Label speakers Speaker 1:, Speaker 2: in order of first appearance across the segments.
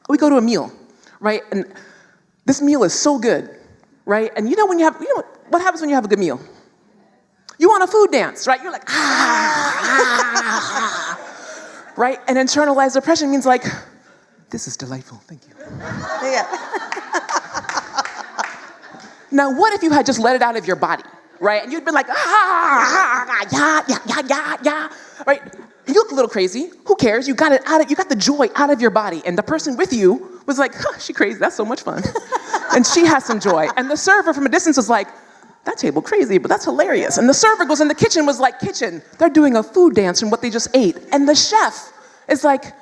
Speaker 1: We go to a meal, right? And this meal is so good, right? And you know what happens when you have a good meal? You want a food dance, right? You're like, right? And internalized depression means like, this is delightful, thank you.
Speaker 2: Yeah.
Speaker 1: Now, what if you had just let it out of your body, right? And you'd been like, yeah, right? You look a little crazy. Who cares? You got it out. You got the joy out of your body, and the person with you was like, "She crazy. That's so much fun," and she has some joy. And the server from a distance was like, "That table crazy, but that's hilarious." And the server goes in the kitchen, was like, "Kitchen, they're doing a food dance from what they just ate." And the chef is like,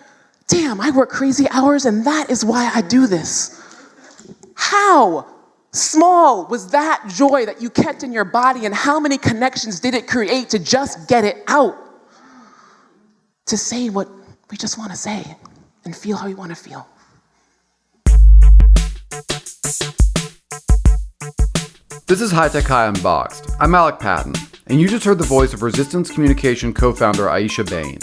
Speaker 1: "Damn, I work crazy hours, and that is why I do this." How small was that joy that you kept in your body, and how many connections did it create to just get it out? To say what we just want to say and feel how we want to feel.
Speaker 3: This is High Tech High Unboxed. I'm Alec Patton, and you just heard the voice of Resistance Communication co-founder Aisha Bain.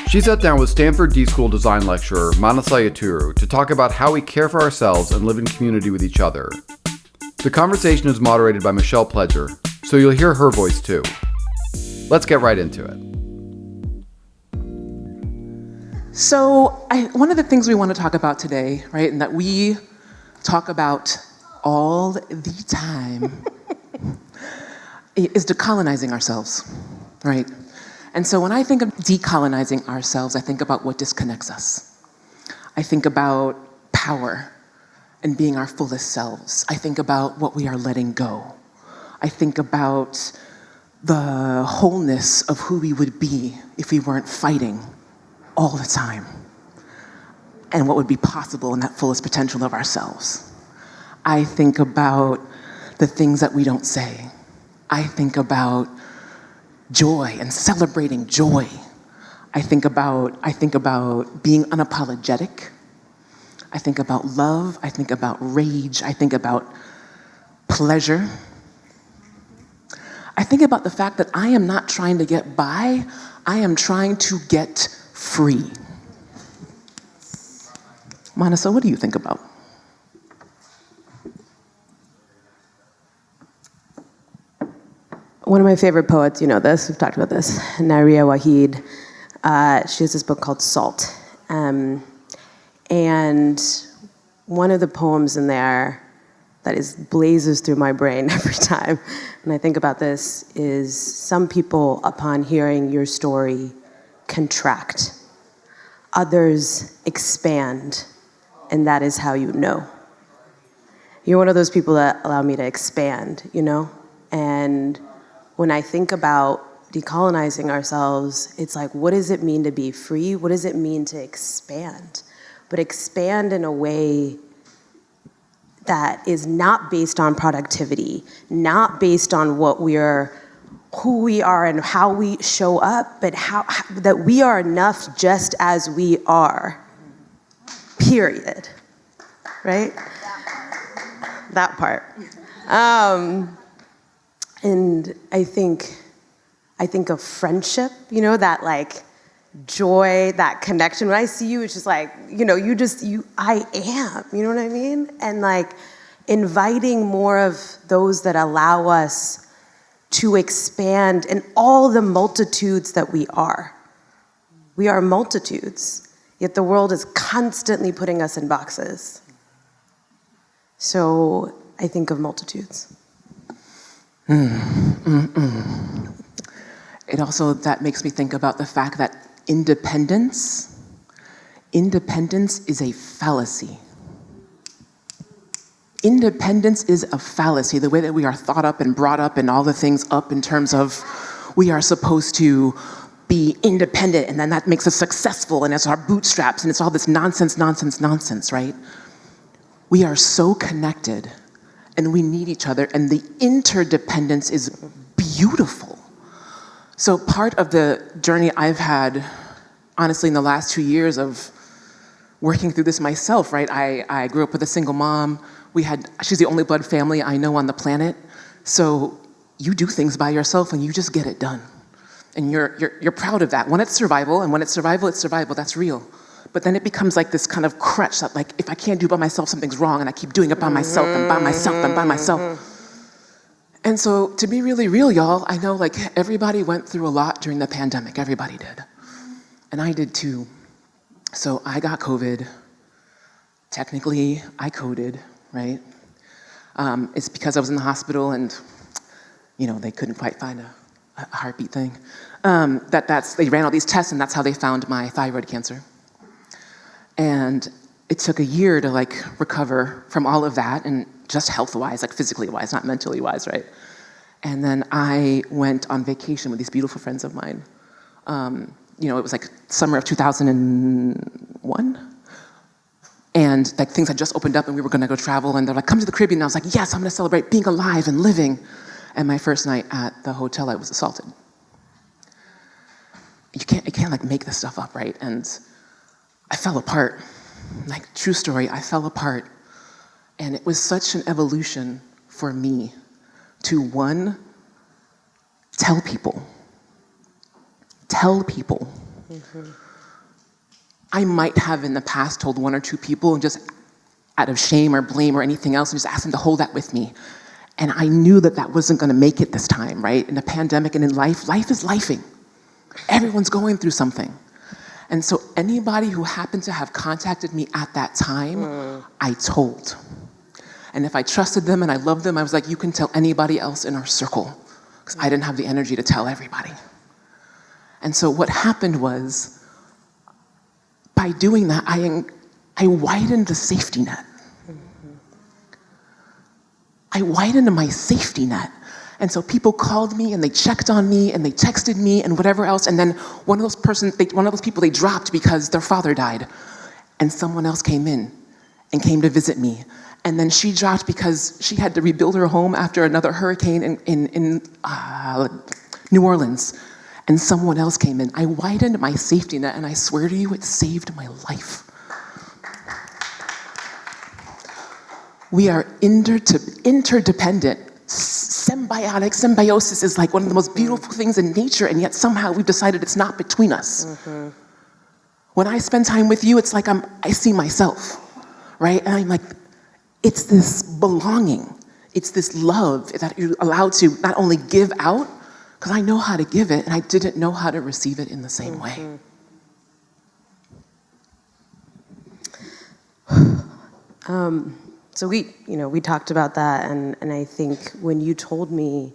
Speaker 3: She sat down with Stanford D.School Design Lecturer Manasa Yeturu to talk about how we care for ourselves and live in community with each other. The conversation is moderated by Michelle Pledger, so you'll hear her voice too. Let's get right into it.
Speaker 1: So one of the things we want to talk about today, right, and that we talk about all the time is decolonizing ourselves, right? And so when I think of decolonizing ourselves, I think about what disconnects us. I think about power and being our fullest selves. I think about what we are letting go. I think about the wholeness of who we would be if we weren't fighting all the time, and what would be possible in that fullest potential of ourselves. I think about the things that we don't say. I think about joy and celebrating joy. I think about being unapologetic. I think about love. I think about rage. I think about pleasure. I think about the fact that I am not trying to get by, I am trying to get free. Manasa, what do you think about?
Speaker 2: One of my favorite poets, you know this, we've talked about this, Naria Waheed. She has this book called Salt. And one of the poems in there that blazes through my brain every time when I think about this is, some people, upon hearing your story, contract. Others expand, and that is how you know. You're one of those people that allow me to expand, you know? And when I think about decolonizing ourselves, it's like, what does it mean to be free? What does it mean to expand? But expand in a way that is not based on productivity, not based on who we are and how we show up, but that we are enough just as we are, period, right? That part. And I think of friendship, you know, that like joy, that connection. When I see you, it's just like, you know, I am, you know what I mean? And like inviting more of those that allow us to expand in all the multitudes that we are. We are multitudes, yet the world is constantly putting us in boxes. So I think of multitudes.
Speaker 1: It also, that makes me think about the fact that independence is a fallacy. Independence is a fallacy, the way that we are thought up and brought up and all the things up in terms of we are supposed to be independent and then that makes us successful and it's our bootstraps and it's all this nonsense, right? We are so connected and we need each other and the interdependence is beautiful. So part of the journey I've had, honestly, in the last 2 years of working through this myself, right? I grew up with a single mom. She's the only blood family I know on the planet. So you do things by yourself and you just get it done. And you're proud of that. When it's survival, and when it's survival, that's real. but then it becomes like this kind of crutch that like, if I can't do it by myself, something's wrong, and I keep doing it by myself and by myself and by myself. And so to be really real, y'all, I know like everybody went through a lot during the pandemic, everybody did. And I did too. So I got COVID. Technically, I coded, right? It's because I was in the hospital and, they couldn't quite find a heartbeat thing. They ran all these tests and that's how they found my thyroid cancer. And it took a year to like recover from all of that, and just health-wise, like physically-wise, not mentally-wise, right? And then I went on vacation with these beautiful friends of mine. It was like summer of 2001. And like things had just opened up and we were gonna go travel, and they're like, come to the Caribbean. And I was like, yes, I'm gonna celebrate being alive and living. And my first night at the hotel, I was assaulted. You can't like make this stuff up, right? And I fell apart. Like, true story, I fell apart. And it was such an evolution for me to, one, tell people. Mm-hmm. I might have in the past told one or two people and just out of shame or blame or anything else, and just asked them to hold that with me. And I knew that wasn't gonna make it this time, right? In a pandemic and in life is lifing. Everyone's going through something. And so anybody who happened to have contacted me at that time, I told. And if I trusted them and I loved them, I was like, you can tell anybody else in our circle, because I didn't have the energy to tell everybody. And so what happened was, by doing that, I widened the safety net. I widened my safety net. And so people called me and they checked on me and they texted me and whatever else. And then one of those people they dropped because their father died. And someone else came in and came to visit me. And then she dropped because she had to rebuild her home after another hurricane in New Orleans. And someone else came in. I widened my safety net, and I swear to you, it saved my life. We are interdependent. Symbiosis is like one of the most beautiful things in nature, and yet somehow we've decided it's not between us. Mm-hmm. When I spend time with you, it's like I see myself, right? And I'm like, it's this belonging. It's this love that you're allowed to not only give out, because I know how to give it, and I didn't know how to receive it in the same way.
Speaker 2: So we talked about that, and I think when you told me,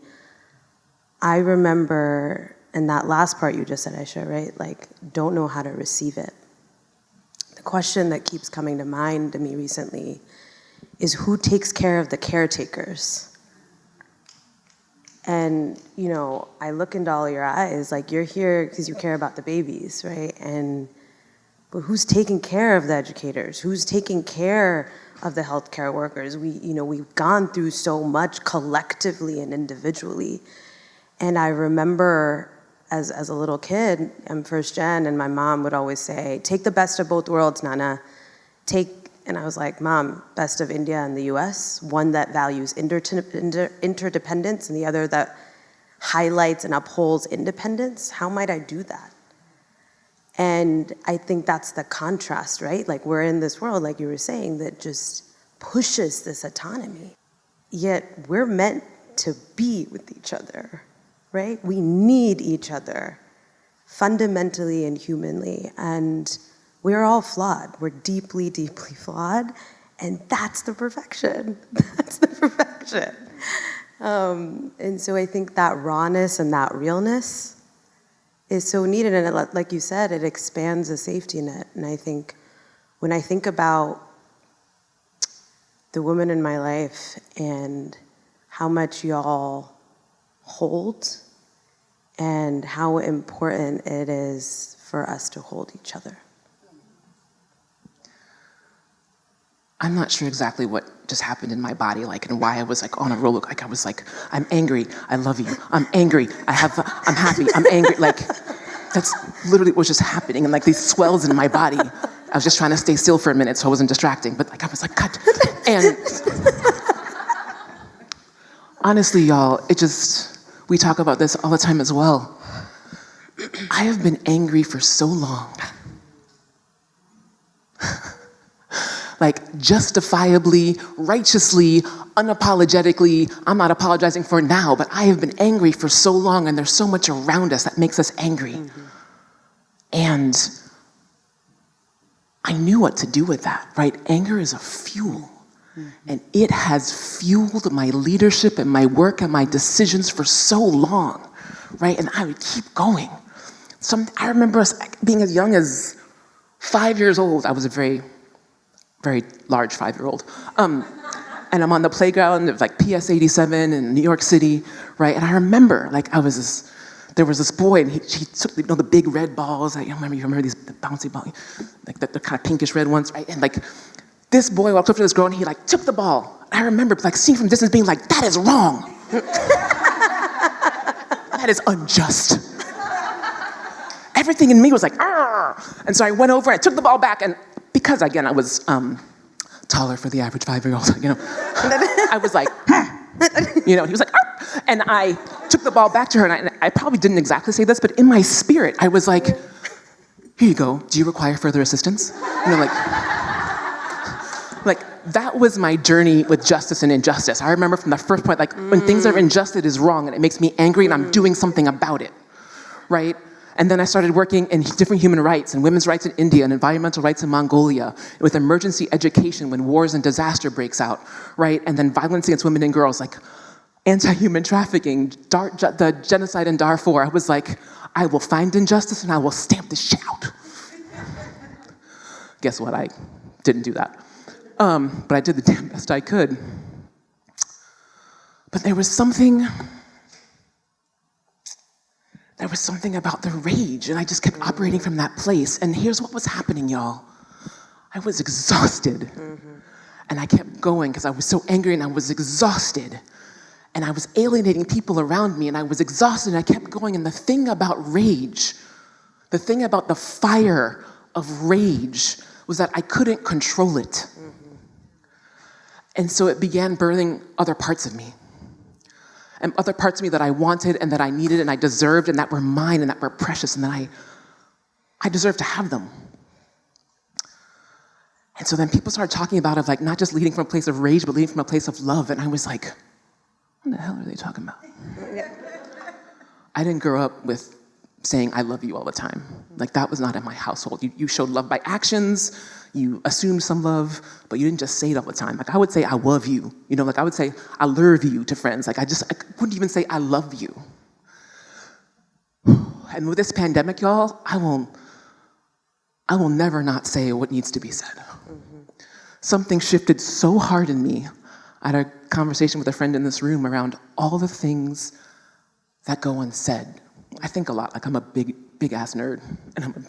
Speaker 2: I remember, and that last part you just said, Aisha, right? Like, don't know how to receive it. The question that keeps coming to mind to me recently is, who takes care of the caretakers? And, I look into all your eyes, like, you're here because you care about the babies, right? But who's taking care of the educators? Who's taking care of the healthcare workers? We've gone through so much collectively and individually. And I remember as a little kid, I'm first gen, and my mom would always say, take the best of both worlds, Nana. And I was like, Mom, best of India and the US, one that values interdependence and the other that highlights and upholds independence. How might I do that? And I think that's the contrast, right? Like, we're in this world, like you were saying, that just pushes this autonomy. Yet we're meant to be with each other, right? We need each other fundamentally and humanly. And we're all flawed. We're deeply, deeply flawed. And that's the perfection. That's the perfection. And so I think that rawness and that realness is so needed. And like you said, it expands the safety net. And I think when I think about the women in my life and how much y'all hold and how important it is for us to hold each other.
Speaker 1: I'm not sure exactly what just happened in my body, like, and why I was like on a roller. Like, I was like, I'm angry, I love you. I'm angry, I'm happy, I'm angry. Like, that's literally what was just happening, and like these swells in my body. I was just trying to stay still for a minute so I wasn't distracting, but like I was like, God. And honestly, y'all, we talk about this all the time as well. I have been angry for so long. like justifiably, righteously, unapologetically, I'm not apologizing for it now, but I have been angry for so long, and there's so much around us that makes us angry. And I knew what to do with that, right? Anger is a fuel. And it has fueled my leadership and my work and my decisions for so long, right? And I would keep going. I remember us being as young as 5 years old. I was a very, very large 5-year-old. And I'm on the playground of like PS 87 in New York City, right? And I remember, like, there was this boy, and he took, the big red balls. You remember these the bouncy balls, like the kind of pinkish red ones, right? And like, this boy walked up to this girl, and he like took the ball. I remember like seeing from distance, being like, that is wrong. That is unjust. Everything in me was like, argh. And so I went over, and I took the ball back, and because again, I was taller for the average 5-year-old, I was like, he was like, argh. And I took the ball back to her, and I probably didn't exactly say this, but in my spirit, I was like, here you go, do you require further assistance? Like that was my journey with justice and injustice. I remember from the first point, like when things are unjust, it is wrong, and it makes me angry, and I'm doing something about it, right? And then I started working in different human rights and women's rights in India and environmental rights in Mongolia, with emergency education when wars and disaster breaks out, right? And then violence against women and girls, like anti-human trafficking, the genocide in Darfur. I was like, I will find injustice and I will stamp this shit out. Guess what? I didn't do that. But I did the damn best I could. But there was something about the rage, and I just kept operating from that place. And here's what was happening, y'all. I was exhausted. And I kept going because I was so angry, and I was exhausted. And I was alienating people around me, and I was exhausted, and I kept going. And the thing about rage, the thing about the fire of rage, was that I couldn't control it. And so it began birthing other parts of me. And other parts of me that I wanted and that I needed and I deserved and that were mine and that were precious and that I deserved to have them. And so then people started talking about it, like not just leading from a place of rage, but leading from a place of love. And I was like, what the hell are they talking about? I didn't grow up with saying I love you all the time. Like that was not in my household. You showed love by actions, you assumed some love, but you didn't just say it all the time. Like I would say I love you, like I would say I love you to friends. Like I wouldn't even say I love you. And with this pandemic, y'all, I will never not say what needs to be said. Something shifted so hard in me. I had a conversation with a friend in this room around all the things that go unsaid. I think a lot, like I'm a big ass nerd, and I'm a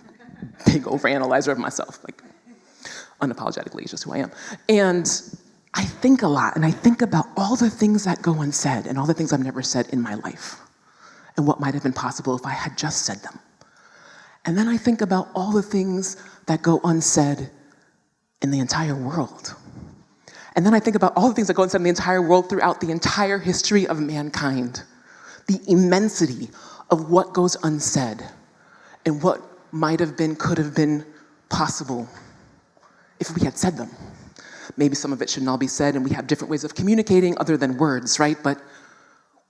Speaker 1: big overanalyzer of myself, like unapologetically, it's just who I am. And I think a lot, and I think about all the things that go unsaid and all the things I've never said in my life and what might have been possible if I had just said them. And then I think about all the things that go unsaid in the entire world. And then I think about all the things that go unsaid in the entire world throughout the entire history of mankind. The immensity of what goes unsaid and what might have been, could have been possible if we had said them. Maybe some of it shouldn't all be said, and we have different ways of communicating other than words, right? But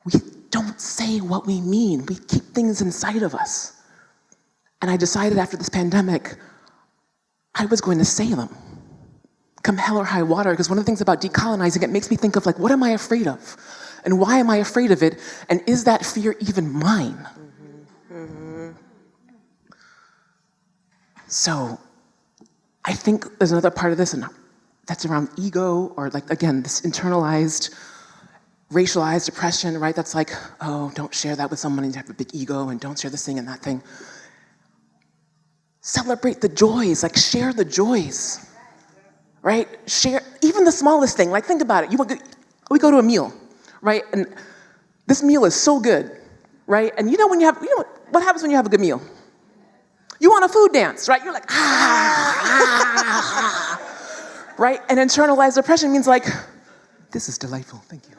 Speaker 1: we don't say what we mean. We keep things inside of us. And I decided after this pandemic, I was going to say them, come hell or high water, because one of the things about decolonizing, it makes me think of like, what am I afraid of? And why am I afraid of it? And is that fear even mine? So I think there's another part of this, and that's around ego, or like, again, this internalized, racialized oppression, right? That's like, oh, don't share that with someone, and you have a big ego, and don't share this thing and that thing. Celebrate the joys, like share the joys, right? Share even the smallest thing. Like think about it. We go to a meal, right? And this meal is so good, right? And what happens when you have a good meal? You want a food dance, right? You're like, right? And internalized oppression means like, this is delightful, thank you.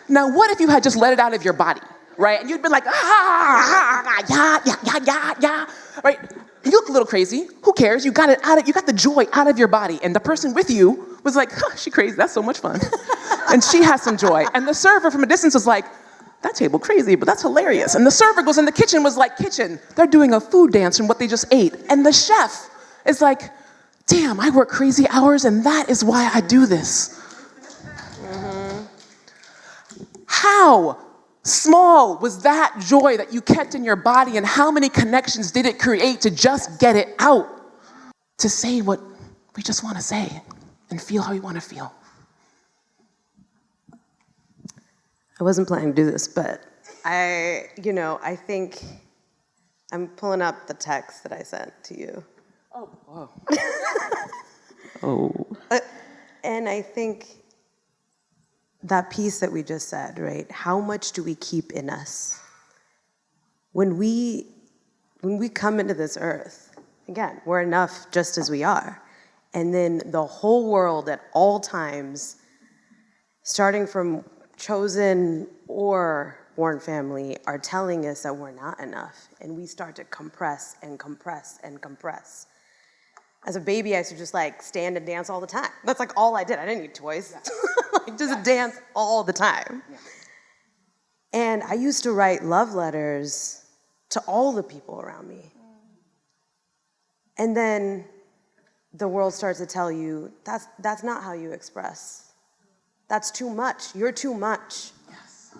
Speaker 1: Now, what if you had just let it out of your body, right? And you'd been like, right? You look a little crazy. Who who cares? You got it out of, you got the joy out of your body. And the person with you was like, huh, she crazy, that's so much fun. And she has some joy. And the server from a distance was like, that table crazy, but that's hilarious. And the server goes in the kitchen, was like, kitchen, they're doing a food dance from what they just ate. And the chef is like, damn, I work crazy hours and that is why I do this. How small was that joy that you kept in your body, and how many connections did it create to just get it out? To say what we just want to say and feel how we want to feel.
Speaker 2: I wasn't planning to do this, but I think I'm pulling up the text that I sent to you.
Speaker 1: Oh, whoa. Oh.
Speaker 2: And I think that piece that we just said, right? How much do we keep in us? When we come into this earth, again, we're enough just as we are. And then the whole world at all times, starting from chosen or born family, are telling us that we're not enough. And we start to compress and compress and compress. As a baby, I used to just like stand and dance all the time. That's like all I did. I didn't need toys. Like just dance all the time. Yeah. And I used to write love letters to all the people around me. And then the world starts to tell you, that's not how you express. That's too much. You're too much. Yes.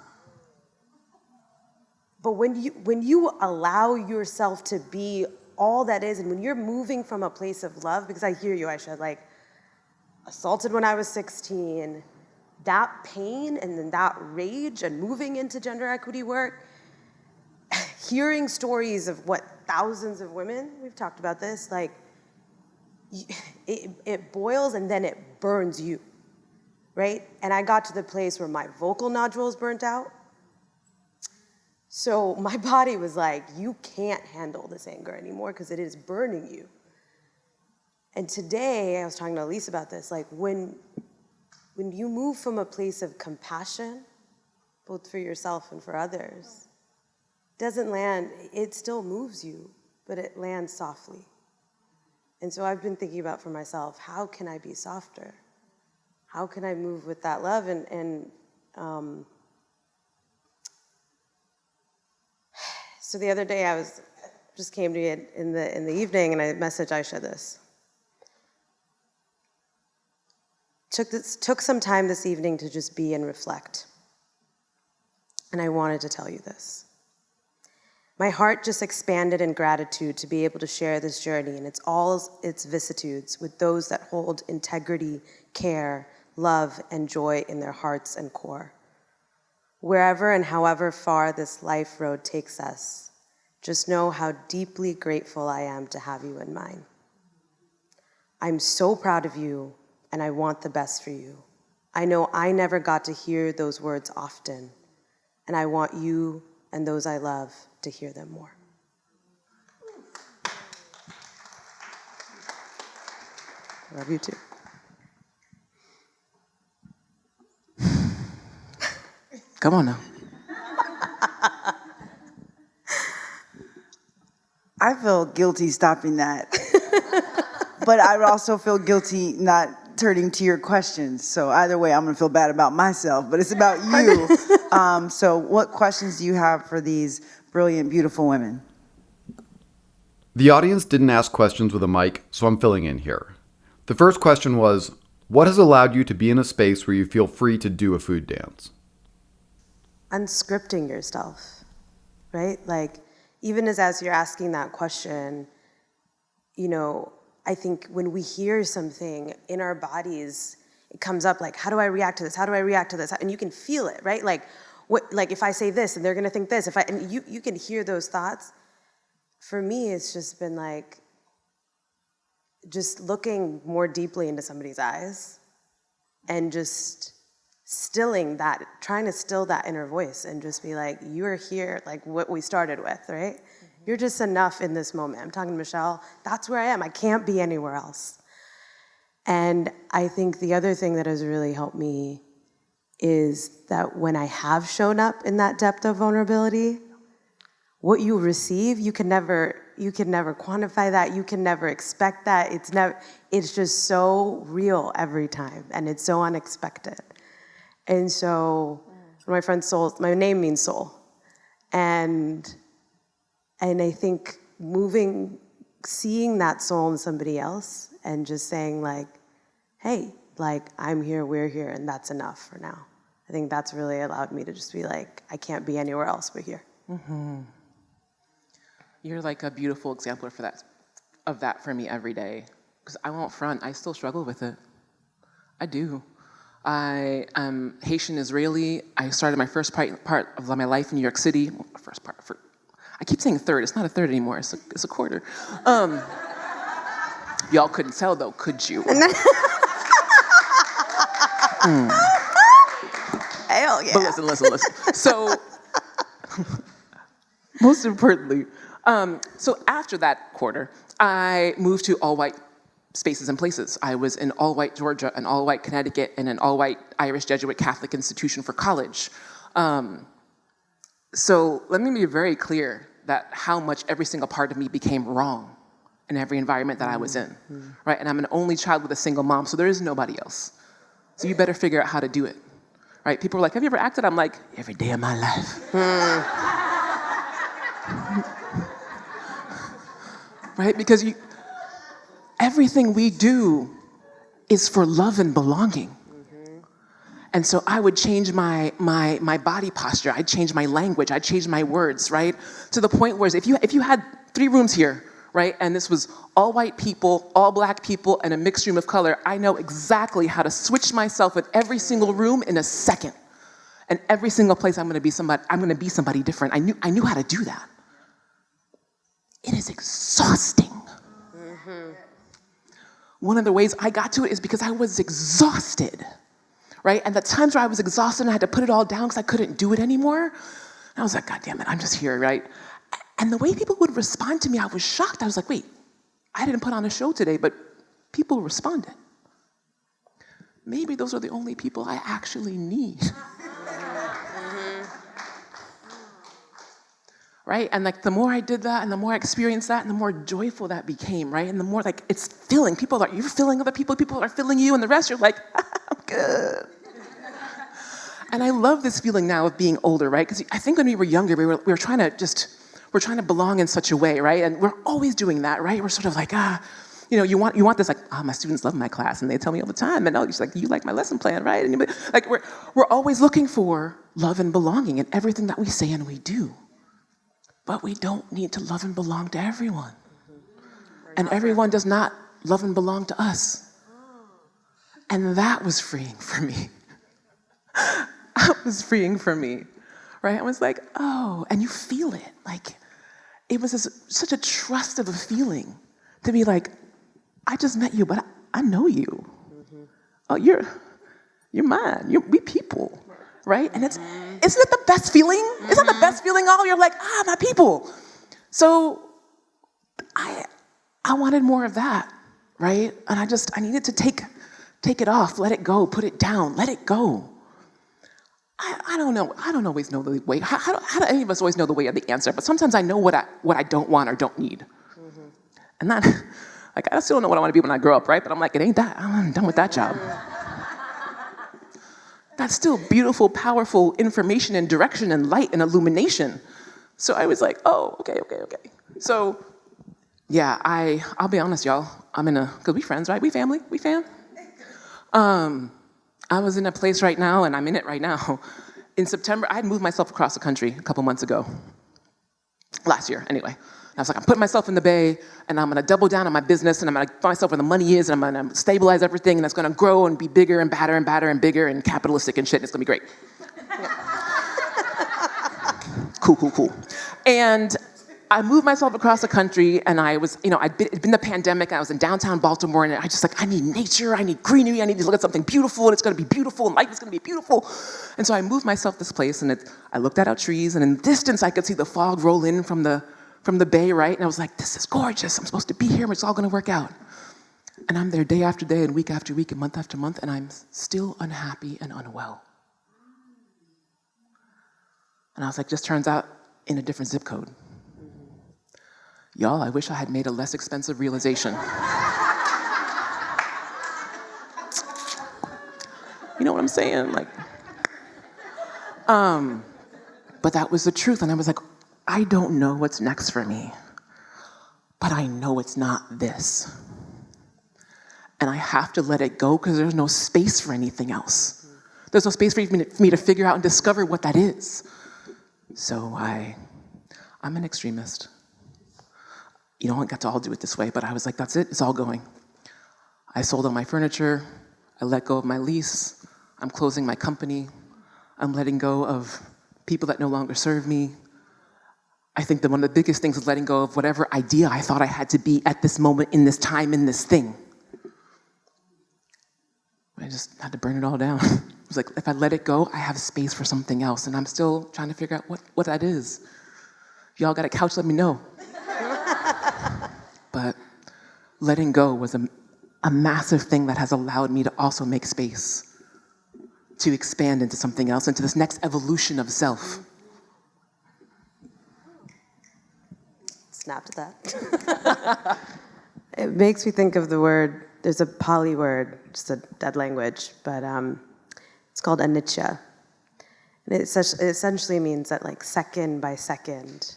Speaker 2: But when you allow yourself to be all that is, and when you're moving from a place of love, because I hear you, Aisha, like assaulted when I was 16, that pain and then that rage and moving into gender equity work, hearing stories of what thousands of women, we've talked about this, like it boils and then it burns you, right? And I got to the place where my vocal nodules burnt out. So my body was like, you can't handle this anger anymore because it is burning you. And today, I was talking to Elise about this, like when you move from a place of compassion, both for yourself and for others, doesn't land, it still moves you, but it lands softly. And so I've been thinking about for myself, how can I be softer? How can I move with that love? So the other day just came to you in the evening, and I messaged Aisha this. Took some time this evening to just be and reflect. And I wanted to tell you this. My heart just expanded in gratitude to be able to share this journey and all its vicissitudes with those that hold integrity, care, love, and joy in their hearts and core. Wherever and however far this life road takes us, just know how deeply grateful I am to have you in mine. I'm so proud of you, and I want the best for you. I know I never got to hear those words often, and I want you and those I love to hear them more. I love you too.
Speaker 1: Come on now.
Speaker 4: I feel guilty stopping that. But I also feel guilty not turning to your questions. So either way, I'm going to feel bad about myself, but it's about you. So what questions do you have for these brilliant, beautiful women?
Speaker 3: The audience didn't ask questions with a mic, so I'm filling in here. The first question was, what has allowed you to be in a space where you feel free to do a food dance?
Speaker 2: Unscripting yourself, right? Like, even as you're asking that question, I think when we hear something in our bodies, it comes up like, how do I react to this? How do I react to this? And you can feel it, right? Like if I say this and they're gonna think this, and you can hear those thoughts. For me, it's just been like, just looking more deeply into somebody's eyes and just trying to still that inner voice and just be like, you're here, like what we started with, right? Mm-hmm. You're just enough in this moment. I'm talking to Michelle, that's where I am. I can't be anywhere else. And I think the other thing that has really helped me is that when I have shown up in that depth of vulnerability, what you receive, you can never you can never quantify that. You can never expect that. It's just so real every time, and it's so unexpected. And so my friend's soul, my name means soul. And I think seeing that soul in somebody else and just saying like, hey, like I'm here, we're here, and that's enough for now. I think that's really allowed me to just be like, I can't be anywhere else but here. Mm-hmm.
Speaker 1: You're like a beautiful exemplar of that for me every day. Because I won't front, I still struggle with it. I do. I am Haitian Israeli. I started my first part of my life in New York City. Well, I keep saying third. It's not a third anymore. It's a quarter. Y'all couldn't tell though, could you?
Speaker 2: Hell yeah.
Speaker 1: But listen. So, most importantly, so after that quarter, I moved to all-white spaces and places. I was in all-white Georgia, and all-white Connecticut, and an all-white Irish Jesuit Catholic institution for college. So let me be very clear that how much every single part of me became wrong in every environment that I was in, right? And I'm an only child with a single mom, so there is nobody else. So you better figure out how to do it, right? People are like, have you ever acted? I'm like, every day of my life. Right? Because everything we do is for love and belonging. And so I would change my body posture. I'd change my language. I'd change my words, right? To the point where if you had 3 rooms here, right, and this was all white people, all black people, and a mixed room of color, I know exactly how to switch myself in every single room in a second. And every single place I'm gonna be somebody different. I knew how to do that. It is exhausting. One of the ways I got to it is because I was exhausted, right? And the times where I was exhausted and I had to put it all down because I couldn't do it anymore, I was like, God damn it, I'm just here, right? And the way people would respond to me, I was shocked. I was like, wait, I didn't put on a show today, but people responded. Maybe those are the only people I actually need. Right? And like the more I did that and the more I experienced that and the more joyful that became, right? And the more like it's filling. You're filling other people are filling you, and the rest you're like, I'm good. And I love this feeling now of being older, right? Because I think when we were younger, we were trying to belong in such a way, right? And we're always doing that, right? We're sort of like, you want this, like, my students love my class, and they tell me all the time, and it's like, you like my lesson plan, right? And like we're always looking for love and belonging in everything that we say and we do. But we don't need to love and belong to everyone. And everyone does not love and belong to us. And that was freeing for me. That was freeing for me, right? I was like, oh, and you feel it. Like, it was such a trust of a feeling to be like, I just met you, but I know you. Oh, you're mine. We people. Right? And isn't it the best feeling? Isn't it the best feeling? Oh, you're like, my people. So I wanted more of that, right? And I needed to take it off, let it go, put it down, let it go. I don't know. I don't always know the way. How do any of us always know the way of the answer? But sometimes I know what I don't want or don't need. And that, like, I still don't know what I want to be when I grow up, right? But I'm like, it ain't that. I'm done with that job. That's still beautiful, powerful information and direction and light and illumination. So I was like, oh, okay. So, yeah, I'll be honest, y'all. Because we friends, right? We family, we fam. I was in a place right now, and I'm in it right now. In September, I had moved myself across the country a couple months ago. Last year, anyway. I was like, I'm putting myself in the Bay, and I'm gonna double down on my business, and I'm gonna put myself where the money is, and I'm gonna stabilize everything, and it's gonna grow and be bigger and badder and badder and bigger and capitalistic and shit, and it's gonna be great. Cool. And I moved myself across the country, and I was, it'd been the pandemic, and I was in downtown Baltimore, and I just like, I need nature, I need greenery, I need to look at something beautiful, and it's gonna be beautiful, and life is gonna be beautiful. And so I moved myself this place, and I looked out trees, and in the distance, I could see the fog roll in from the bay, right? And I was like, this is gorgeous. I'm supposed to be here, but it's all gonna work out. And I'm there day after day and week after week and month after month, and I'm still unhappy and unwell. And I was like, just turns out in a different zip code. Y'all, I wish I had made a less expensive realization. You know what I'm saying? Like, but that was the truth. And I was like, I don't know what's next for me, but I know it's not this. And I have to let it go because there's no space for anything else. There's no space for me to figure out and discover what that is. So I'm an extremist. You don't get to all do it this way, but I was like, that's it, it's all going. I sold all my furniture, I let go of my lease, I'm closing my company, I'm letting go of people that no longer serve me. I think that one of the biggest things is letting go of whatever idea I thought I had to be at this moment, in this time, in this thing. I just had to burn it all down. It was like, if I let it go, I have space for something else, and I'm still trying to figure out what that is. If y'all got a couch, let me know. But letting go was a massive thing that has allowed me to also make space to expand into something else, into this next evolution of self.
Speaker 2: Snapped that. It makes me think of the word, there's a Pali word, just a dead language, but it's called anicca. And it essentially means that, like, second by second,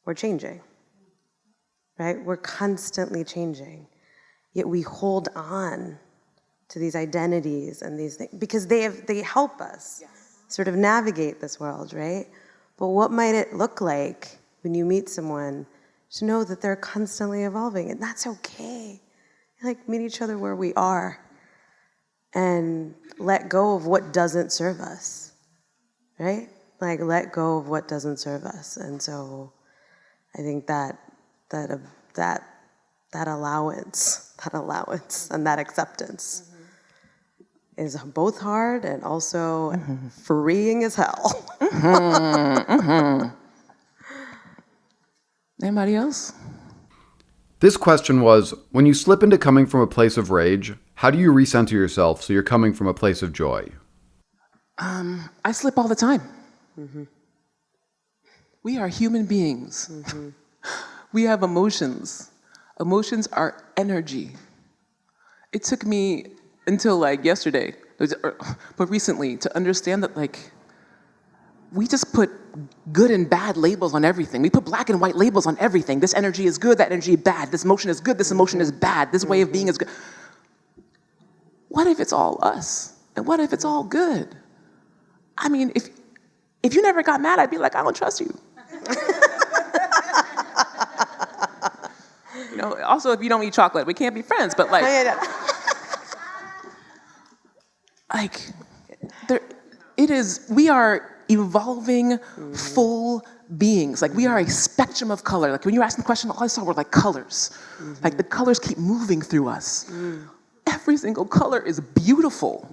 Speaker 2: we're changing, right? We're constantly changing, yet we hold on to these identities and these things because they help us sort of navigate this world, right? But what might it look like when you meet someone to know that they're constantly evolving, and that's okay. Like, meet each other where we are and let go of what doesn't serve us, right? Like, let go of what doesn't serve us. And so I think that allowance and that acceptance is both hard and also freeing as hell.
Speaker 1: Anybody else?
Speaker 3: This question was, when you slip into coming from a place of rage, how do you recenter yourself so you're coming from a place of joy?
Speaker 1: I slip all the time. We are human beings. We have emotions. Emotions are energy. It took me until like yesterday, but recently, to understand that, like, we just put good and bad labels on everything. We put black and white labels on everything. This energy is good, that energy is bad. This emotion is good, this emotion is bad. This way of being is good. What if it's all us? And what if it's all good? I mean, if you never got mad, I'd be like, I don't trust you. You know, also, if you don't eat chocolate, we can't be friends, but like, we are evolving full beings. Like, we are a spectrum of color. Like, when you were asking the question, all I saw were like colors. Like, the colors keep moving through us. Every single color is beautiful.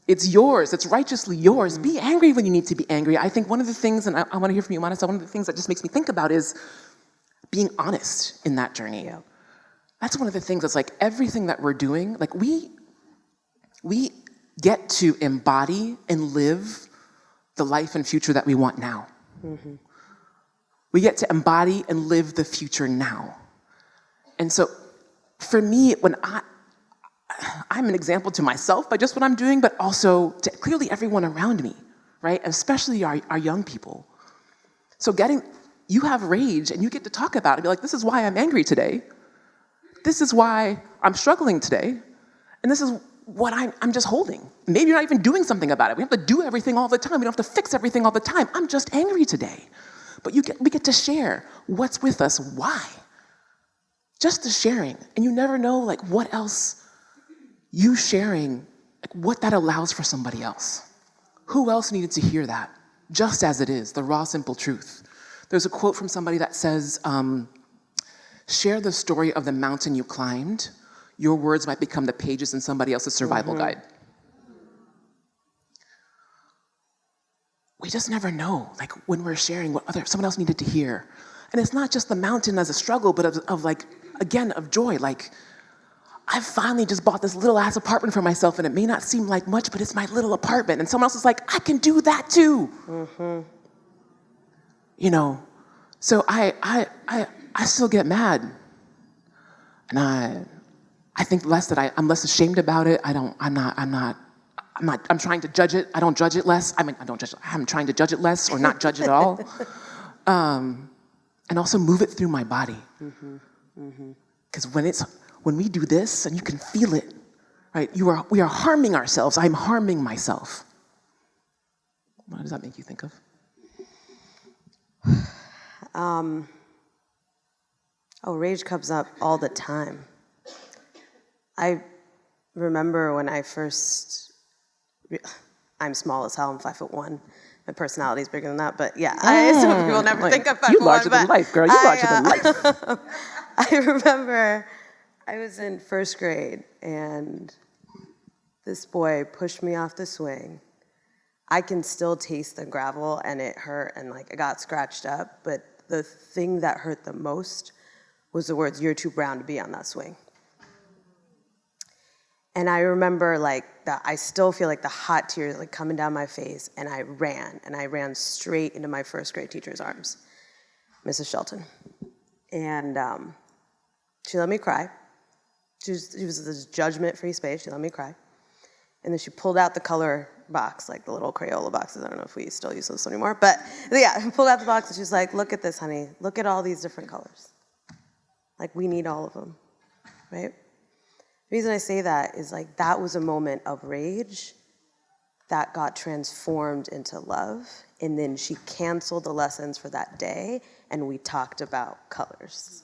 Speaker 1: It's yours. It's righteously yours. Be angry when you need to be angry. I think one of the things, and I want to hear from you, Manasa, one of the things that just makes me think about is being honest in that journey. That's one of the things that's like everything that we're doing, like we get to embody and live the life and future that we want now. We get to embody and live the future now. And so for me, when I'm an example to myself by just what I'm doing, but also to clearly everyone around me, right? Especially our young people. So you have rage and you get to talk about it, be like, this is why I'm angry today. This is why I'm struggling today. And this is what I'm just holding. Maybe you're not even doing something about it. We have to do everything all the time. We don't have to fix everything all the time. I'm just angry today. But we get to share what's with us, why. Just the sharing. And you never know, like, what else you sharing, like, what that allows for somebody else. Who else needed to hear that? Just as it is, the raw, simple truth. There's a quote from somebody that says, share the story of the mountain you climbed. Your words might become the pages in somebody else's survival guide. We just never know, like, when we're sharing what someone else needed to hear. And it's not just the mountain as a struggle, but of joy. Like, I finally just bought this little ass apartment for myself, and it may not seem like much, but it's my little apartment. And someone else is like, I can do that too. You know, so I still get mad. And I think less that I'm less ashamed about it. I'm trying to judge it. I don't judge it less. I don't judge it. I'm trying to judge it less or not judge it at all. And also move it through my body. Because when we do this, and you can feel it, right? We are harming ourselves. I'm harming myself. What does that make you think of?
Speaker 2: Rage comes up all the time. I remember when I first, I'm small as hell, I'm 5'1". My personality is bigger than that, but yeah, some people never think I'm 5'1".
Speaker 1: You larger than life, girl. You larger than life.
Speaker 2: I remember I was in first grade, and this boy pushed me off the swing. I can still taste the gravel, and it hurt, and like I got scratched up, but the thing that hurt the most was the words, "You're too brown to be on that swing." And I remember I still feel like the hot tears like coming down my face, and I ran straight into my first grade teacher's arms, Mrs. Shelton. And she let me cry. She was this judgment-free space, she let me cry. And then she pulled out the color box, like the little Crayola boxes. I don't know if we still use those anymore, but yeah, pulled out the box and she was like, "Look at this, honey. Look at all these different colors. Like, we need all of them," right? The reason I say that is like that was a moment of rage that got transformed into love, and then she canceled the lessons for that day, and we talked about colors.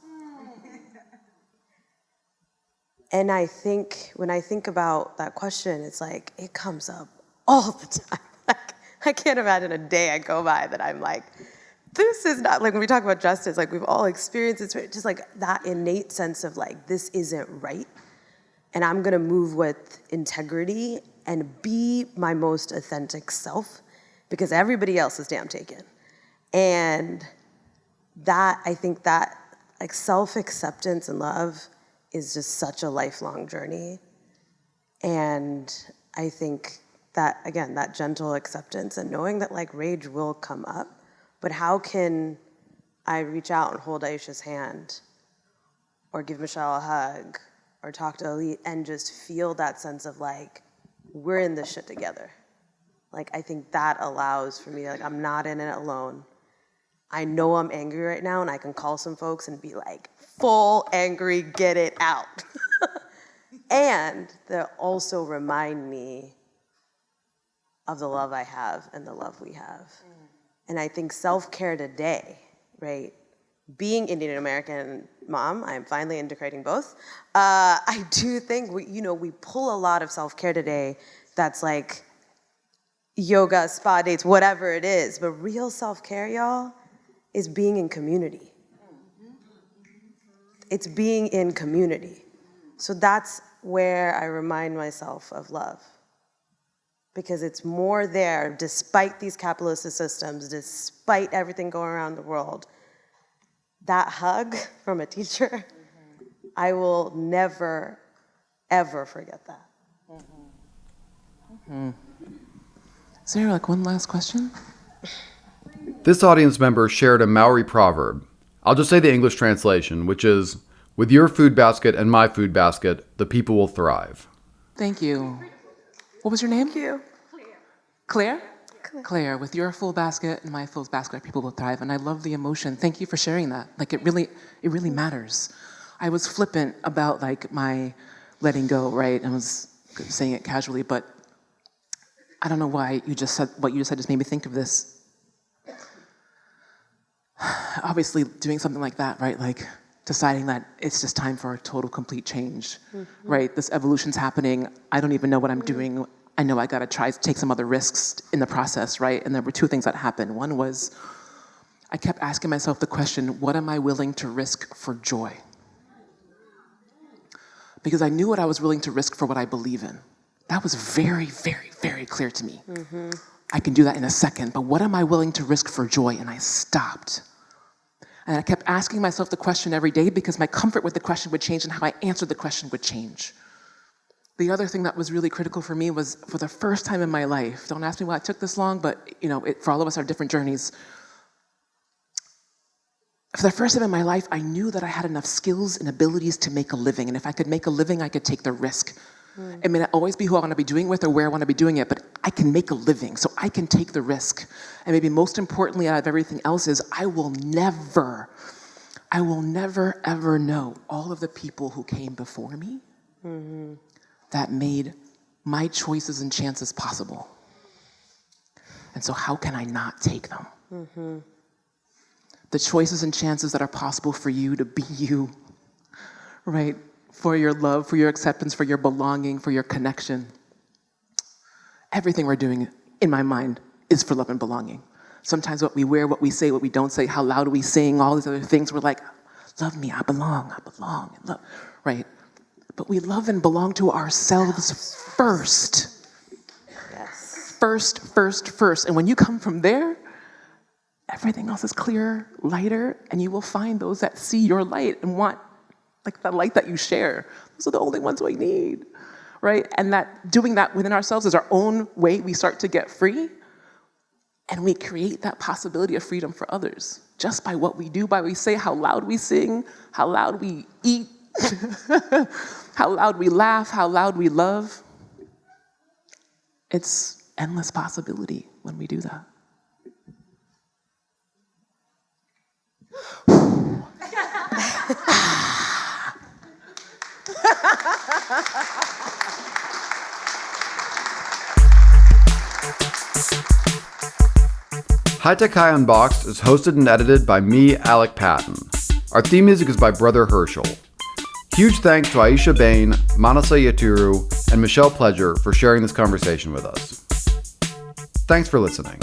Speaker 2: And I think, when I think about that question, it's like, it comes up all the time. Like, I can't imagine a day I go by that I'm like, this is not, like when we talk about justice, like we've all experienced it, just like that innate sense of like, this isn't right. And I'm gonna move with integrity and be my most authentic self because everybody else is damn taken. And that, I think that like self-acceptance and love is just such a lifelong journey. And I think that, again, that gentle acceptance and knowing that like rage will come up, but how can I reach out and hold Aisha's hand or give Michelle a hug or talk to Elite and just feel that sense of like, we're in this shit together. Like, I think that allows for me, like, I'm not in it alone. I know I'm angry right now and I can call some folks and be like, full angry, get it out. And they'll also remind me of the love I have and the love we have. And I think self-care today, right? Being Indian American mom, I'm finally integrating both. I do think we pull a lot of self-care today that's like yoga, spa dates, whatever it is. But real self-care, y'all, is being in community. It's being in community. So that's where I remind myself of love. Because it's more there, despite these capitalist systems, despite everything going around the world. That hug from a teacher, I will never, ever forget that.
Speaker 1: Is there like one last question?
Speaker 3: This audience member shared a Maori proverb. I'll just say the English translation, which is, "With your food basket and my food basket, the people will thrive."
Speaker 1: Thank you. What was your name?
Speaker 2: Thank you.
Speaker 1: Claire? Claire, with your full basket and my full basket, people will thrive. And I love the emotion. Thank you for sharing that. Like, it really matters. I was flippant about like my letting go, right? I was saying it casually, but I don't know why you just said, what you just said just made me think of this. Obviously, doing something like that, right? Like deciding that it's just time for a total, complete change, right? This evolution's happening. I don't even know what I'm doing. I know I gotta try to take some other risks in the process, right? And there were two things that happened. One was I kept asking myself the question, what am I willing to risk for joy? Because I knew what I was willing to risk for what I believe in. That was very, very, very clear to me. I can do that in a second, but what am I willing to risk for joy? And I stopped. And I kept asking myself the question every day because my comfort with the question would change and how I answered the question would change. The other thing that was really critical for me was, for the first time in my life, don't ask me why it took this long, but for all of us, our different journeys, for the first time in my life, I knew that I had enough skills and abilities to make a living. And if I could make a living, I could take the risk. It may not always be who I want to be doing with or where I want to be doing it, but I can make a living, so I can take the risk. And maybe most importantly out of everything else is I will never, ever know all of the people who came before me that made my choices and chances possible. And so how can I not take them? The choices and chances that are possible for you to be you, right? For your love, for your acceptance, for your belonging, for your connection. Everything we're doing, in my mind, is for love and belonging. Sometimes what we wear, what we say, what we don't say, how loud we sing, all these other things, we're like, love me, I belong, love, right? But we love and belong to ourselves first.
Speaker 2: Yes.
Speaker 1: First. And when you come from there, everything else is clearer, lighter, and you will find those that see your light and want like the light that you share. Those are the only ones we need, right? And that doing that within ourselves is our own way we start to get free, and we create that possibility of freedom for others just by what we do, by what we say, how loud we sing, how loud we eat, how loud we laugh, how loud we love. It's endless possibility when we do that.
Speaker 3: High Tech High Unboxed is hosted and edited by me, Alec Patton. Our theme music is by Brother Herschel. Huge thanks to Aisha Bain, Manasa Yeturu, and Michelle Pledger for sharing this conversation with us. Thanks for listening.